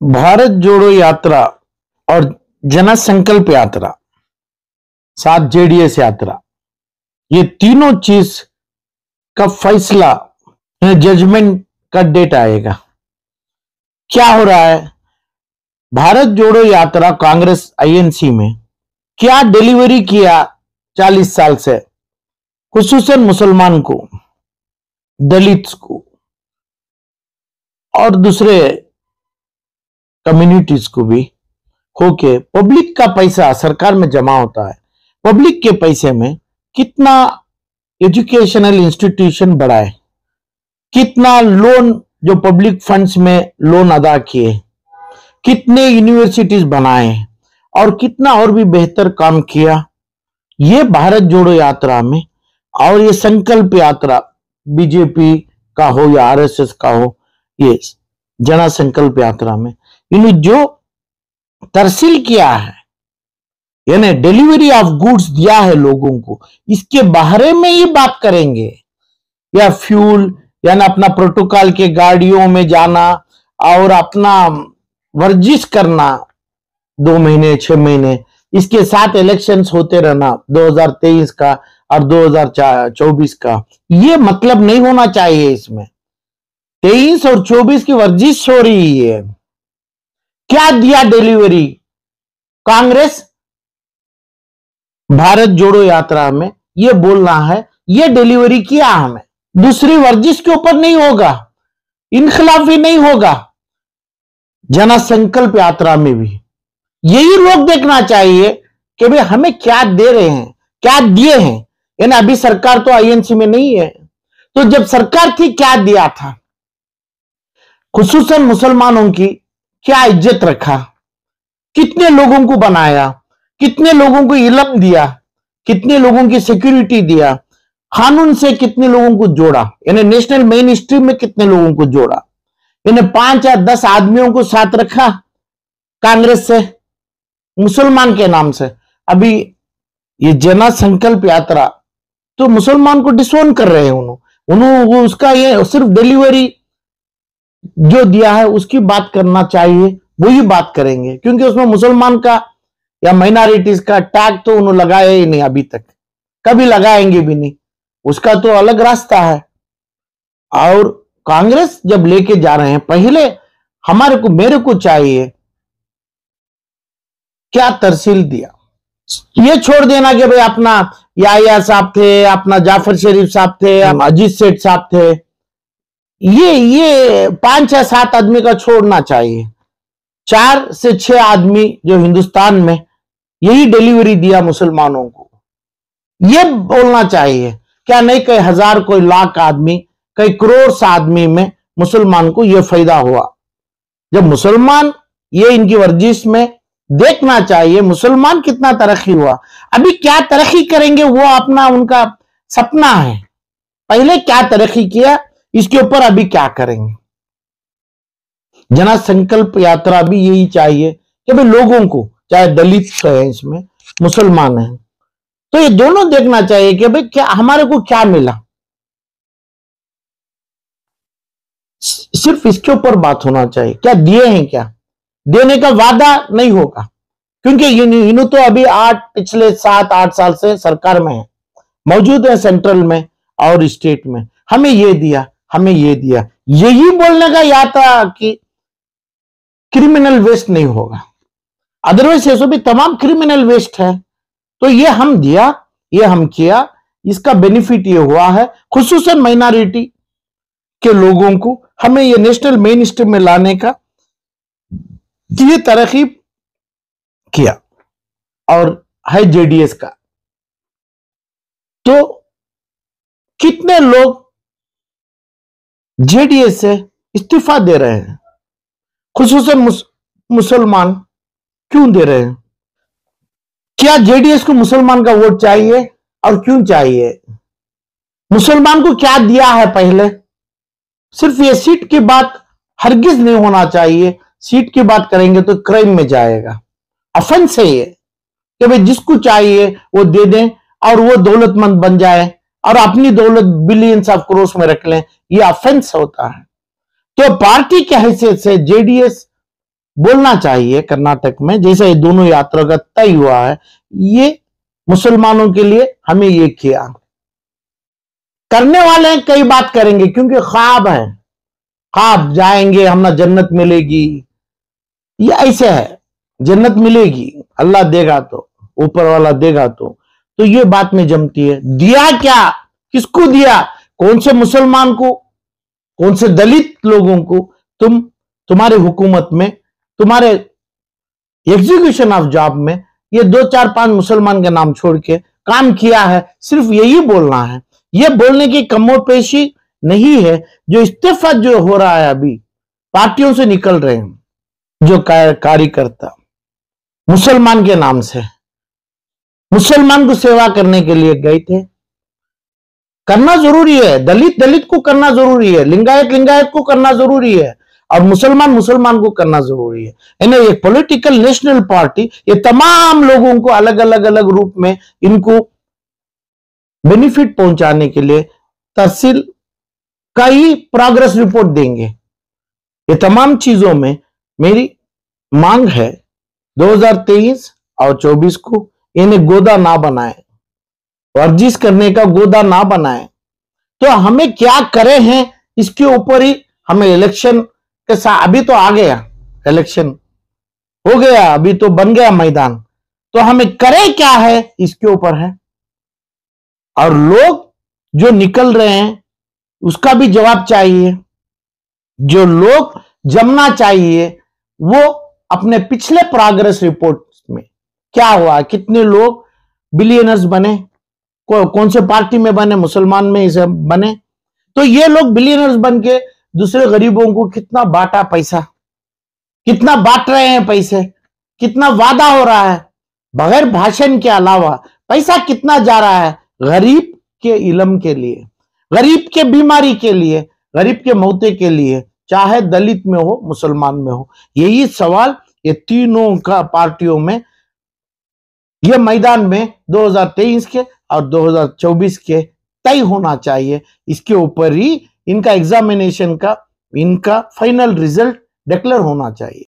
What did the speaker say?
भारत जोड़ो यात्रा और जन संकल्प यात्रा, साथ जेडीएस यात्रा, ये तीनों चीज का फैसला जजमेंट का डेट आएगा। क्या हो रहा है? भारत जोड़ो यात्रा कांग्रेस आईएनसी में क्या डिलीवरी किया 40 साल से, खुसूसन मुसलमान को, दलित्स को और दूसरे कम्युनिटीज को भी होके पब्लिक का पैसा सरकार में जमा होता है। पब्लिक के पैसे में कितना एजुकेशनल इंस्टीट्यूशन बढ़ाए, कितना लोन जो पब्लिक फंड्स में लोन अदा किए, कितने यूनिवर्सिटीज बनाए और कितना और भी बेहतर काम किया, ये भारत जोड़ो यात्रा में और ये संकल्प यात्रा बीजेपी का हो या आरएसएस का हो, ये जन संकल्प यात्रा में इन्होंने जो तरसील किया है, यानी डिलीवरी ऑफ गुड्स दिया है लोगों को, इसके बारे में ही बात करेंगे। या फ्यूल यानी अपना प्रोटोकॉल के गाड़ियों में जाना और अपना वर्जिश करना 2 महीने 6 महीने, इसके साथ इलेक्शंस होते रहना 2023 का और 2024 का, ये मतलब नहीं होना चाहिए। इसमें 23 और 24 की वर्जिश हो रही है। क्या दिया डिलीवरी कांग्रेस भारत जोड़ो यात्रा में? ये बोलना है, ये डिलीवरी किया हमें। दूसरी वर्जिश के ऊपर नहीं होगा, इनखिलाफी नहीं होगा। जन संकल्प यात्रा में भी यही लोग देखना चाहिए कि भाई हमें क्या दे रहे हैं, क्या दिए हैं। यानी अभी सरकार तो आईएनसी में नहीं है, तो जब सरकार थी क्या दिया था, खुसूसन मुसलमानों की क्या इज्जत रखा, कितने लोगों को बनाया, कितने लोगों को इलम दिया, कितने लोगों की सिक्योरिटी दिया, कानून से कितने लोगों को जोड़ा, यानी नेशनल मेन स्ट्रीम में कितने लोगों को जोड़ा, यानी 5 या 10 आदमियों को साथ रखा कांग्रेस से मुसलमान के नाम से। अभी ये जन संकल्प यात्रा तो मुसलमान को डिसोन कर रहे हैं उन्होंने उसका ये सिर्फ डिलीवरी जो दिया है उसकी बात करना चाहिए, वही बात करेंगे, क्योंकि उसमें मुसलमान का या माइनॉरिटीज का टैग तो उन्होंने लगाया ही नहीं अभी तक, कभी लगाएंगे भी नहीं, उसका तो अलग रास्ता है। और कांग्रेस जब लेके जा रहे हैं, पहले हमारे को मेरे को चाहिए क्या तरसील दिया। ये छोड़ देना कि भाई अपना याया साहब थे, अपना जाफर शरीफ साहब थे, अजीत सेठ साहब थे, ये 5 या 7 आदमी का छोड़ना चाहिए। 4 से 6 आदमी जो हिंदुस्तान में यही डिलीवरी दिया मुसलमानों को, ये बोलना चाहिए। क्या नहीं कई हजार, कोई लाख आदमी, कई करोड़ आदमी में मुसलमान को यह फायदा हुआ। जब मुसलमान ये इनकी वर्जिश में देखना चाहिए मुसलमान कितना तरक्की हुआ। अभी क्या तरक्की करेंगे वो अपना उनका सपना है, पहले क्या तरक्की किया इसके ऊपर अभी क्या करेंगे। जन संकल्प यात्रा भी यही चाहिए कि भाई लोगों को, चाहे दलित है इसमें, मुसलमान है, तो ये दोनों देखना चाहिए कि भाई क्या हमारे को क्या मिला। सिर्फ इसके ऊपर बात होना चाहिए, क्या दिए हैं, क्या देने का वादा नहीं होगा, क्योंकि इन्हों तो अभी पिछले 7-8 साल से सरकार में है, मौजूद है सेंट्रल में और स्टेट में, हमें ये दिया, हमें ये दिया, यही बोलने का यात्रा कि क्रिमिनल वेस्ट नहीं होगा। अदरवाइज ये भी तमाम क्रिमिनल वेस्ट है। तो ये हम दिया, ये हम किया, इसका बेनिफिट ये हुआ है खुसूसन माइनॉरिटी के लोगों को, हमें ये नेशनल मेन स्ट्रीम में लाने का ये तरकीब किया और है जेडीएस का। तो कितने लोग जेडीएस से इस्तीफा दे रहे हैं, खुसूसन मुसलमान क्यों दे रहे हैं? क्या जेडीएस को मुसलमान का वोट चाहिए और क्यों चाहिए? मुसलमान को क्या दिया है पहले? सिर्फ ये सीट की बात हरगिज नहीं होना चाहिए। सीट की बात करेंगे तो क्राइम में जाएगा, ऑफेंस है ये कि भाई जिसको चाहिए वो दे दें और वो दौलतमंद बन जाए और अपनी दौलत बिलियंस ऑफ करोड़ में रख लें, ये ऑफेंस होता है। तो पार्टी की हैसियत से जेडीएस बोलना चाहिए कर्नाटक में, जैसे ये दोनों यात्रा का तय हुआ है, ये मुसलमानों के लिए हमें ये किया। करने वाले हैं, कई बात करेंगे क्योंकि ख्वाब है, ख्वाब जाएंगे हम ना जन्नत मिलेगी, ये ऐसे है, जन्नत मिलेगी अल्लाह देगा तो, ऊपर वाला देगा तो ये बात में जमती है। दिया क्या, किसको दिया, कौन से मुसलमान को, कौन से दलित लोगों को तुम्हारे हुकूमत में, तुम्हारे एग्जीक्यूशन ऑफ जॉब में ये 2-4-5 मुसलमान के नाम छोड़ के काम किया है। सिर्फ यही बोलना है, ये बोलने की कमोपेशी नहीं है। जो इस्तीफा जो हो रहा है अभी, पार्टियों से निकल रहे हैं जो कार्यकर्ता मुसलमान के नाम से, मुसलमान को सेवा करने के लिए गए थे। करना जरूरी है, दलित दलित को करना जरूरी है, लिंगायत लिंगायत को करना जरूरी है, और मुसलमान मुसलमान को करना जरूरी है। यानी एक पॉलिटिकल नेशनल पार्टी ये तमाम लोगों को अलग अलग अलग रूप में इनको बेनिफिट पहुंचाने के लिए तहसील का ही प्रोग्रेस रिपोर्ट देंगे। ये तमाम चीजों में मेरी मांग है 2023 और 24 को इन्हें गोदा ना बनाए, वर्जिश करने का गोदा ना बनाए। तो हमें क्या करे हैं इसके ऊपर ही हमें इलेक्शन के साथ, अभी तो आ गया इलेक्शन हो गया, अभी तो बन गया मैदान, तो हमें करे क्या है इसके ऊपर है। और लोग जो निकल रहे हैं उसका भी जवाब चाहिए। जो लोग जमना चाहिए वो अपने पिछले प्रोग्रेस रिपोर्ट में क्या हुआ, कितने लोग बिलियनर्स बने, कौन से पार्टी में बने, मुसलमान में इसे बने, तो ये लोग बिलियनर्स बन के दूसरे गरीबों को कितना बांटा पैसा, कितना बांट रहे हैं पैसे, कितना वादा हो रहा है बगैर भाषण के अलावा, पैसा कितना जा रहा है गरीब के इलम के लिए, गरीब के बीमारी के लिए, गरीब के मौते के लिए, चाहे दलित में हो मुसलमान में हो। यही सवाल ये तीनों का पार्टियों में ये मैदान में 2023 के और 2024 के तय होना चाहिए। इसके ऊपर ही इनका एग्जामिनेशन का इनका फाइनल रिजल्ट डिक्लेयर होना चाहिए।